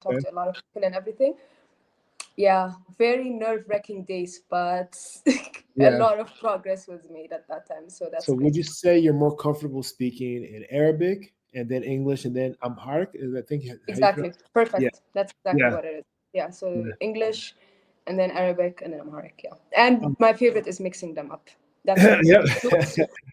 talk to a lot of people and everything. Yeah, very nerve-wracking days, but a Yeah. lot of progress was made at that time. So that's So would great. you say you're more comfortable speaking in Arabic and then English and then Amharic? Is I think how you Exactly. pronounce? Yeah. Perfect. That's exactly Yeah. what it is. Yeah. So Yeah. English and then Arabic and then Amharic. Yeah. And Um, my favorite is mixing them up. That's what yep.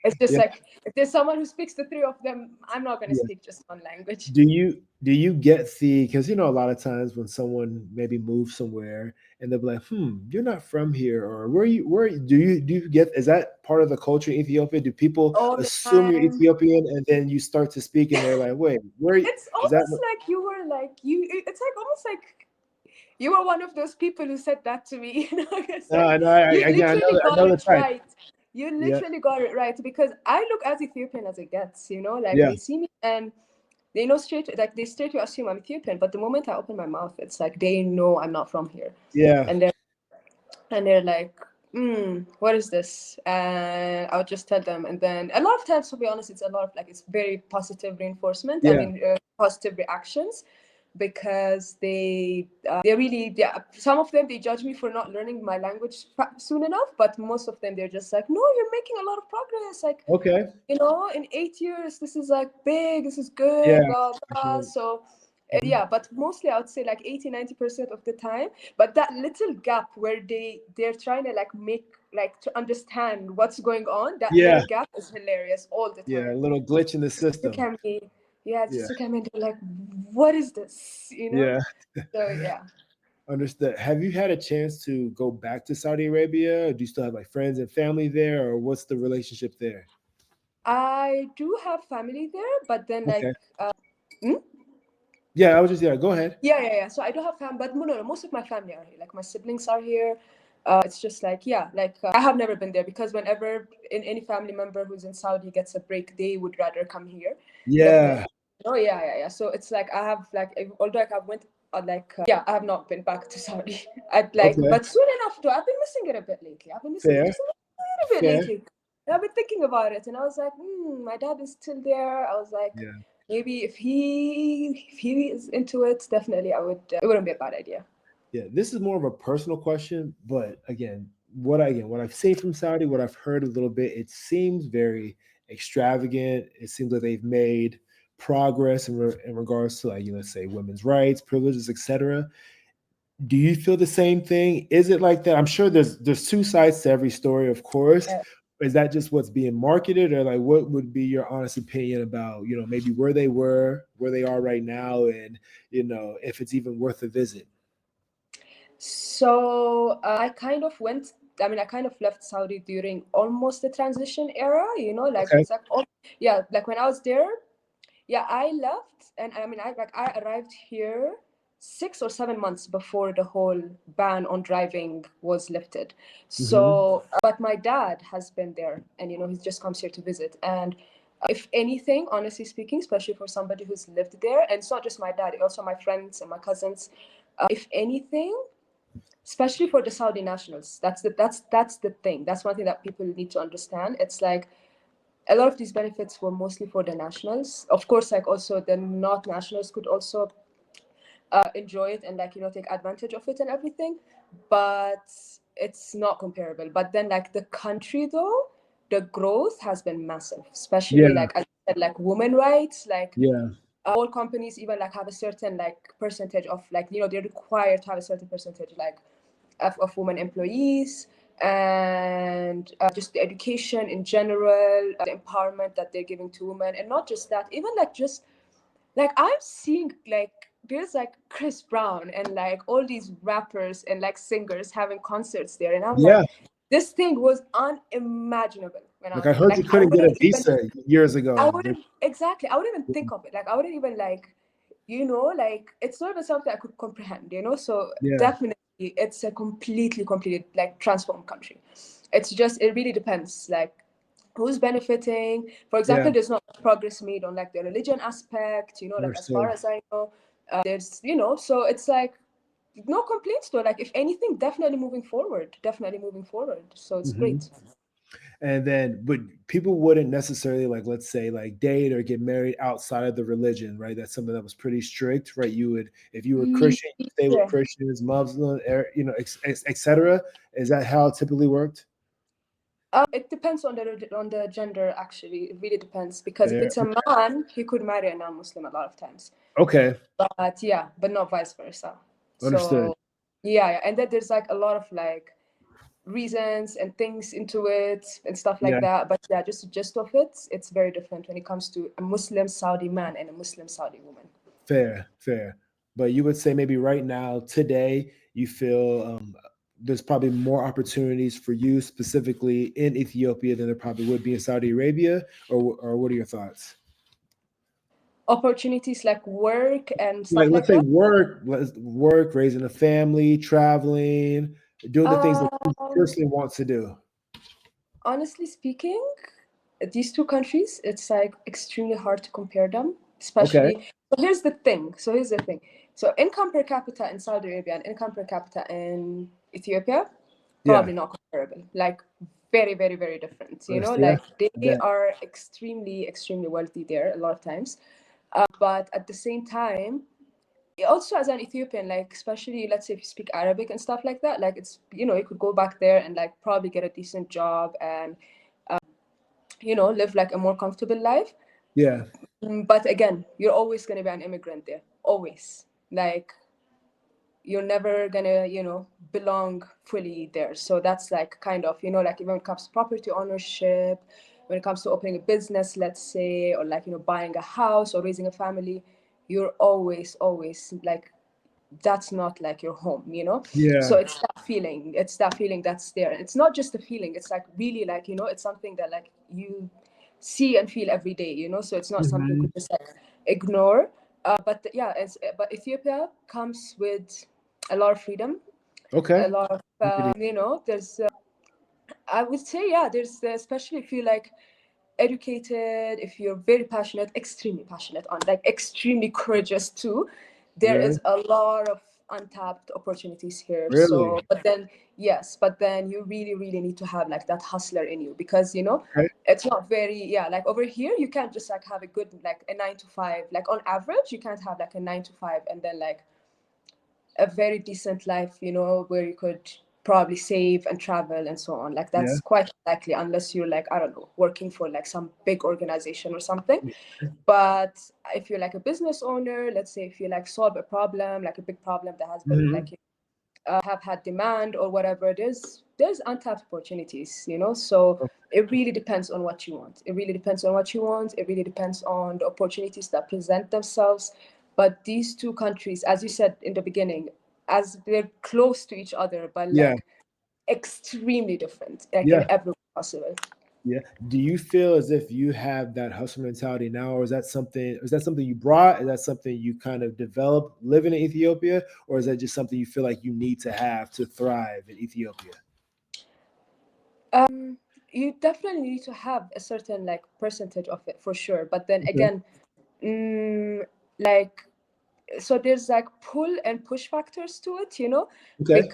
it's just Yeah. like if there's someone who speaks the three of them, I'm not going to Yeah. speak just one language. Do you get the because a lot of times when someone maybe moves somewhere and they'll be like, you're not from here or do you get is that part of the culture in Ethiopia? Do people All the assume you're time. Ethiopian and then you start to speak and they're like, wait, It's is that almost like you were like it's like almost like you were one of those people who said that to me. It's like no, you again, literally I got know the it type. right. You Yeah, literally got it right because I look as Ethiopian as it gets. Like yeah, they see me and they know straight, like they straight to assume I'm Ethiopian. But the moment I open my mouth, it's like they know I'm not from here, yeah, and they're like, what is this? And I'll just tell them. And then a lot of times, to be honest, it's a lot of like, it's very positive reinforcement. I yeah, mean, positive reactions because they really, yeah, some of them, they judge me for not learning my language soon enough. But most of them, they're just like, no, you're making a lot of progress. Like, okay, in 8 years, this is like big, this is good, yeah, blah, for blah. sure. So Mhm. yeah, but mostly I would say like 80-90% of the time. But that little gap where they're trying to like make like to understand what's going on, that Yeah, little gap is hilarious all the yeah, a time. little glitch in the Look system. at me. Yeah, Yeah, just look at me and they're like, what is this? yeah, So yeah. understood. Have you had a chance to go back to Saudi Arabia? Do you still have like friends and family there, or what's the relationship there? I do have family there, but then Okay. like hmm? Yeah, I was just Go ahead. Yeah. So I do have family, but no, most of my family are here. Like my siblings are here. It's just like yeah, like I have never been there because whenever any family member who's in Saudi gets a break, they would rather come here. Definitely. Yeah. Oh yeah. So it's like I have like although like I went yeah, I have not been back to Saudi. I'd like, Okay. but soon enough though. I've been missing it a bit lately. I've been missing it Fair. just a little bit Fair. lately. And I've been thinking about it, and I was like, my dad is still there. I was like, Yeah. maybe if he is into it, definitely I would. It wouldn't be a bad idea. Yeah. This is more of a personal question, but again, what I've seen from Saudi, what I've heard a little bit, it seems very extravagant. It seems like they've made progress in regards to like let's say women's rights, privileges, etc. Do you feel the same thing? Is it like that? I'm sure there's two sides to every story, of course. Yeah. Is that just what's being marketed, or like what would be your honest opinion about maybe where they were, where they are right now, and if it's even worth a visit? So I kind of went. I mean, I kind of left Saudi during almost the transition era. Like Okay. it's like yeah, like when I was there. Yeah, I left, and I mean, I arrived here 6 or 7 months before the whole ban on driving was lifted. Hmm. So, but my dad has been there, and he just comes here to visit. And if anything, honestly speaking, especially for somebody who's lived there, and it's not just my dad, also my friends and my cousins. If anything, especially for the Saudi nationals, that's the thing. That's one thing that people need to understand. It's like a lot of these benefits were mostly for the nationals. Of course, like also the not nationals could also enjoy it and like take advantage of it and everything, but it's not comparable. But then like the country though, the growth has been massive, especially Yeah. like as I said, like women rights, like Yeah. all companies even like have a certain like percentage of like they're required to have a certain percentage like of women employees, and just the education in general, the empowerment that they're giving to women, and not just that, even like just like I'm seeing like there's like Chris Brown and like all these rappers and like singers having concerts there, and I'm like, Yeah. this thing was unimaginable when I Like was I there. heard Like you couldn't get a visa years I ago. wouldn't exactly, I wouldn't even think of it. Like I wouldn't even like, like it's not even something I could comprehend. So Yeah. definitely, it's a completely like transformed country. It's just it really depends. Like who's benefiting. For Yeah. example, there's not much progress made on like the religion aspect, like as far Understood. as I know. There's so it's like no complaints though. Like if anything, definitely moving forward. So it's Hmm. great. And then, but people wouldn't necessarily like, let's say, like date or get married outside of the religion, right? That's something that was pretty strict, right? You would, if you were Christian, you stay with Yeah. Christians, Muslim, you know, etc. Is that how it typically worked? It depends on the gender. Actually, it really depends, because if There. it's a man, he could marry a non-Muslim a lot of times. Okay. But yeah, but not vice versa. Understood. So yeah, and then there's like a lot of like reasons and things into it and stuff like Yeah. that. But yeah, just the gist of it, it's very different when it comes to a Muslim Saudi man and a Muslim Saudi woman. Fair, fair. But you would say maybe right now, today, you feel there's probably more opportunities for you specifically in Ethiopia than there probably would be in Saudi Arabia, or what are your thoughts? Opportunities like work and Like, stuff let's like say that. work, raising a family, traveling, doing the things that you Um, personally want to do. Honestly speaking, these two countries, it's like extremely hard to compare them, Okay. especially. So here's the thing. So income per capita in Saudi Arabia and income per capita in Ethiopia, Yeah. probably not comparable. Like very, very, very different. You know, Yeah. like they That. are extremely, extremely wealthy there a lot of times. But at the same time, also as an Ethiopian, like especially let's say if you speak Arabic and stuff like that, like it's you could go back there and like probably get a decent job and live like a more comfortable life. Yeah. But again, you're always gonna be an immigrant there, always. Like you're never gonna belong fully there. So that's like kind of like when it comes to property ownership, when it comes to opening a business, let's say, or like buying a house or raising a family, you're always like that's not like your home. So Yeah. it's that feeling that's there. It's not just a feeling, it's like really like it's something that like you see and feel every day. So it's not something you Hmm. could just like ignore. But Ethiopia comes with a lot of freedom, a Okay. lot of there's I would say, yeah, there's especially if you like educated, if you're very passionate, extremely passionate, on like extremely courageous too, there Really? is a lot of untapped opportunities here. So, Really? but then yes, but then you really, really need to have like that hustler in you, because Okay. it's not very, yeah, like over here you can't just like have a good like a 9 to 5, like on average you can't have like a 9 to 5 and then like a very decent life, where you could probably save and travel and so on. Like Yeah. that's quite likely unless you're like, I don't know, working for like some big organization or something. But if you're like a business owner, let's say if you like solve a problem, like a big problem that has been Hmm. like have had demand or whatever, there's untapped opportunities. So it really depends on what you want. It really depends on what you want. It really depends on the opportunities that present themselves. But these two countries, as you said in the beginning, as they're close to each other, but Yeah. like extremely different, like in Yeah. every way possible. Yeah. Do you feel as if you have that hustle mentality now, or is that something you brought? Is that something you kind of developed living in Ethiopia, or is that just something you feel like you need to have to thrive in Ethiopia? You definitely need to have a certain like percentage of it for sure. But then Okay. again, like so there's like pull and push factors to it. Okay.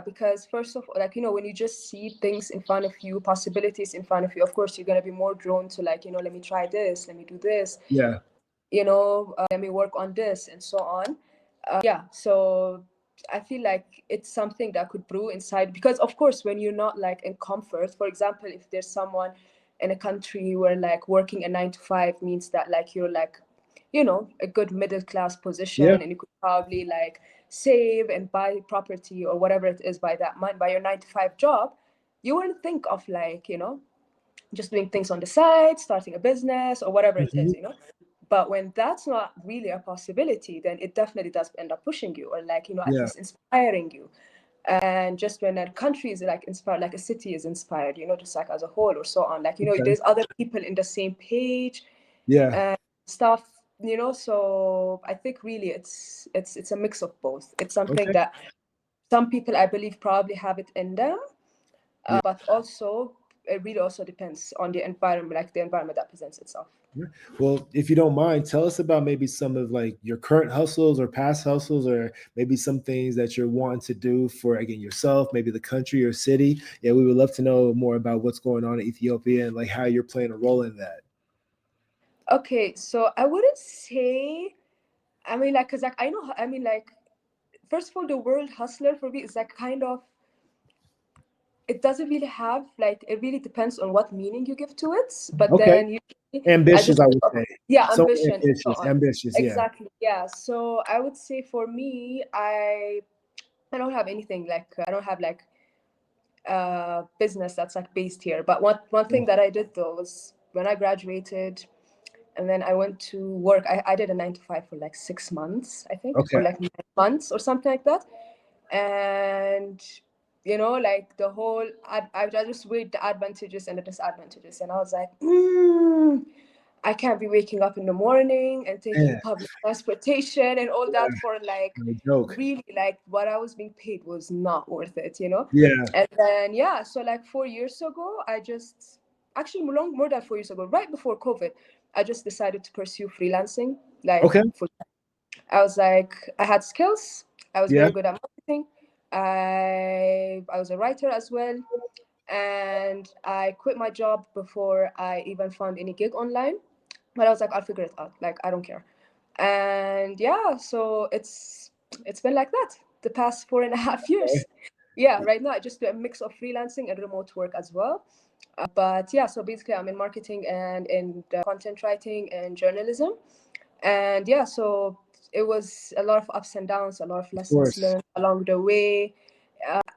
Because first of all, like when you just see things in front of you, possibilities in front of you, of course you're going to be more drawn to like let me try this, let me do this, Yeah. let me work on this and so on. So I feel like it's something that could brew inside, because of course when you're not like in comfort, for example, if there's someone in a country where like working a 9 to 5 means that like you're like a good middle class Yeah. position, and you could probably like save and buy property or whatever it is by that month, by your 9 to 5 job, you wouldn't think of like just doing things on the side, starting a business or whatever it Mhm. is. But when that's not really a possibility, then it definitely does end up pushing you, or like at Yeah. least inspiring you. And just when a country is like inspired, like a city is inspired, just like as a whole or so on, like Okay. there's other people in the same page Yeah. and stuff. So I think really it's a mix of both. It's something Okay. that some people, I believe, probably have it in them, Yeah. but also it really also depends on the environment, like the environment that presents itself. Well, if you don't mind, tell us about maybe some of like your current hustles or past hustles, or maybe some things that you're wanting to do for, again, yourself, maybe the country or city. Yeah, we would love to know more about what's going on in Ethiopia and like how you're playing a role in that. Okay, so I wouldn't say, I mean, like, because like I know, I mean, like, first of all, the word hustler for me is like kind of, it doesn't really have like, it really depends on what meaning you give to it. But Okay. then usually I Ambitious, just I think would of, say. yeah, So ambition and so ambitious, on. ambitious, yeah. Exactly. Yeah. So I would say for me, I don't have anything like, I don't have like business that's like based here. But one thing that I did though was when I graduated and then I went to work, I did a 9 to 5 for like 6 months, I think, Okay. or like 9 months or something like that. And like the whole I just weighed the advantages and the disadvantages, and I was like, I can't be waking up in the morning and taking Yeah, public transportation and all that for like, no joke. really, like what I was being paid was not worth it. Yeah. And then yeah, so like 4 years ago, I just actually more than 4 years ago, right before COVID, I just decided to pursue freelancing, like Okay. I was like, I had skills. I was Yeah. very good at marketing. I was a writer as well, and I quit my job before I even found any gig online. But I was like, I'll figure it out. Like, I don't care. And yeah, so it's been like that the past 4.5 years. Yeah, right now I just do a mix of freelancing and remote work as well. But yeah, so basically I'm in marketing and in content writing and journalism. And yeah, so it was a lot of ups and downs, a lot of Of lessons course. learned along the way.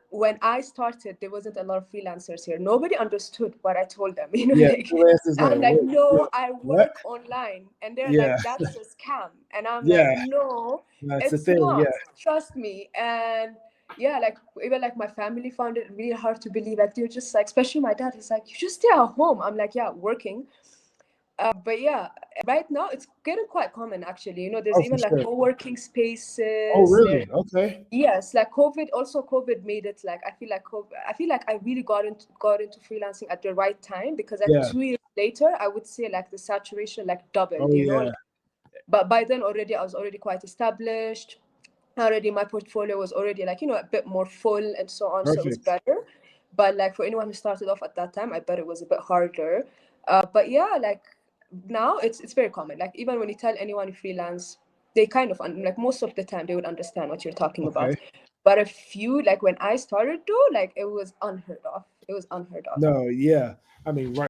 When I started, there wasn't a lot of freelancers here. Nobody understood what I told them. Yeah. Like, Freelance is like, I'm like, wait, no, I what? work online. And they're Yeah. like, that's a scam. And I'm like, Yeah. no, That's the it's thing. not. Yeah. Trust me. And yeah, like even like my family found it really hard to believe. Like they're just like, especially my dad, he's like, you just stay at home. I'm like, yeah, working. But yeah, right now it's getting quite common actually. There's Oh, for even like sure. co-working Oh, spaces. There, really? Okay. yes, like COVID made it like I feel like I really got into freelancing at the right time, because like Yeah. 2 years later, I would say like the saturation like doubled. Oh, yeah. But by then already I was already quite established. Already my portfolio was already like a bit more full and so on, so it was Perfect. better. But like for anyone who started off at that time, I bet it was a bit harder. But yeah, like now it's very common. Like even when you tell anyone you freelance, they kind of like most of the time they would understand what you're talking Okay. about. But a few, like when I started though, like it was unheard of. It was unheard of. No, yeah. I mean, right.